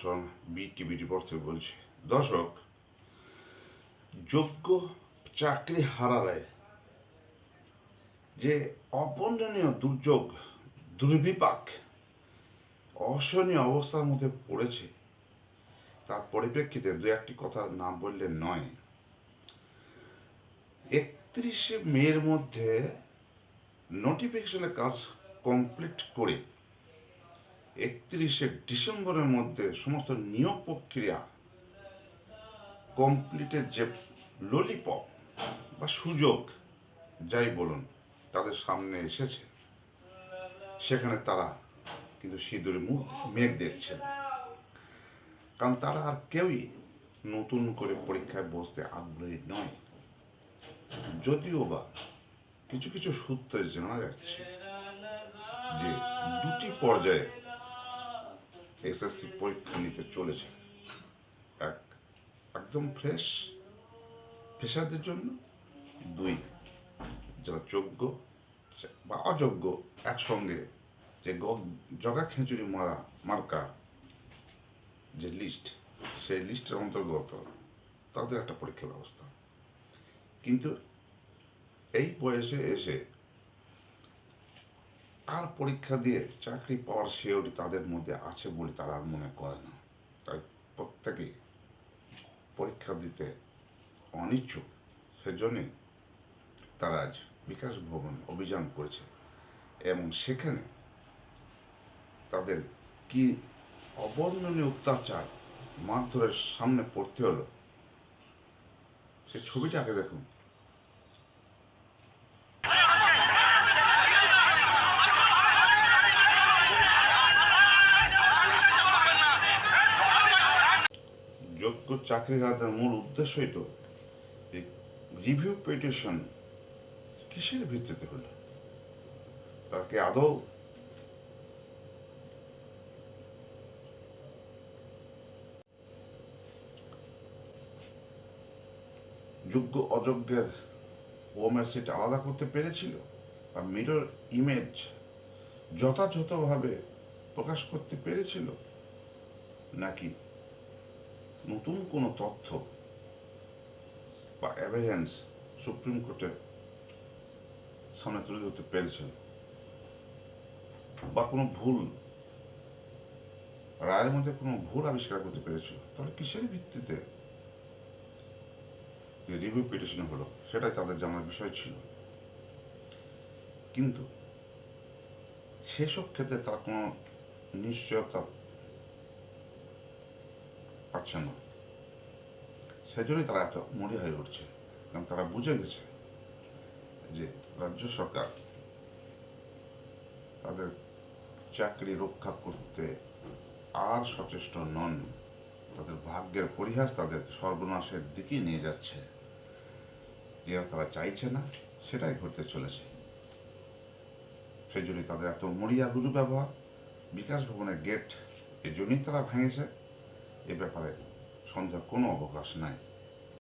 চরণ BTV report থেকে বলছি। দর্শক, যোগ্য চাকরি হারালে যে অবর্ণনীয় দুর্যোগ, দুর্বিপাক, অসহনীয় অবস্থার মধ্যে পড়েছে, তার পরিপ্রেক্ষিতে দু একটি কথার নাম বললে নয়। 31শে মের মধ্যে নোটিফিকেশনের কাজ কমপ্লিট করে 31শে ডিসেম্বরের মধ্যে সমস্ত নিয়োগ প্রক্রিয়া কমপ্লিটের যে ললিপপ বা সুযোগ যাই বলুন তাদের সামনে এসেছে, সেখানে তারা কিন্তু সিঁদুরে মেঘ দেখছেন। কারণ তারা আর কেউই নতুন করে পরীক্ষায় বসতে আগ্রহী নয়। যদিও বা কিছু কিছু সূত্রে জানা যাচ্ছে যে দুটি পর্যায়ে এসএসসি পরীক্ষা নিতে চলেছে। একদম ফ্রেশারদের জন্য, দুই যারা যোগ্য বা অযোগ্য একসঙ্গে যে জগা খিচুড়ি মার্কা যে লিস্ট, সেই লিস্টের অন্তর্গত তাদের একটা পরীক্ষা ব্যবস্থা। কিন্তু এই বয়সে এসে আর পরীক্ষা দিয়ে চাকরি পাওয়ার শিওরিটি তাদের মধ্যে আছে বলে তারা আর মনে করে না। তাই প্রত্যেকেই পরীক্ষা দিতে অনিচ্ছুক। সেজন্যই তারা আজ বিকাশ ভবন অভিযান করেছে এবং সেখানে তাদের কি অবর্ণনীয় অত্যাচার, মারধরের সামনে পড়তে হলো, সে ছবিটা আগে দেখুন। যোগ্য চাকরিহারাদের মূল উদ্দেশ্যই তো রিভিউ পিটিশন কিসের ভিত্তিতে হলো? তাকে আদৌ যোগ্য অযোগ্যের ওমের সিট আলাদা করতে পেরেছিল? বা মিরর ইমেজ যথাযথভাবে প্রকাশ করতে পেরেছিল? নাকি নতুন কোনো তথ্য বা এভিডেন্স সুপ্রিম কোর্টের সামনে তুলে ধরতে পেরেছিল? বা কোনো ভুল রায়ের মধ্যে কোনো ভুল আবিষ্কার করতে পেরেছিল? তাহলে কিসের ভিত্তিতে যে রিভিউ পিটিশন হলো সেটাই তাদের জানার বিষয় ছিল। কিন্তু সেসব ক্ষেত্রে তারা কোনো নিশ্চয়তা পাচ্ছে না। সেজন্যই তারা এত মরি হয়ে উঠছে। কারণ তারা বুঝে গেছে যে রাজ্য সরকার তাদের চাকরি রক্ষা করতে আর সচেষ্ট নন। তাদের ভাগ্যের পরিহাস তাদের সর্বনাশের দিকেই নিয়ে যাচ্ছে। যেটা তারা চাইছে না সেটাই ঘটতে চলেছে। সেই জন্যই তাদের এত মরিয়া গুরু ব্যবহার। বিকাশ ভবনের গেট এই জন্যই তারা ভেঙেছে। এ ব্যাপারে সন্দেহের কোনো অবকাশ নাই।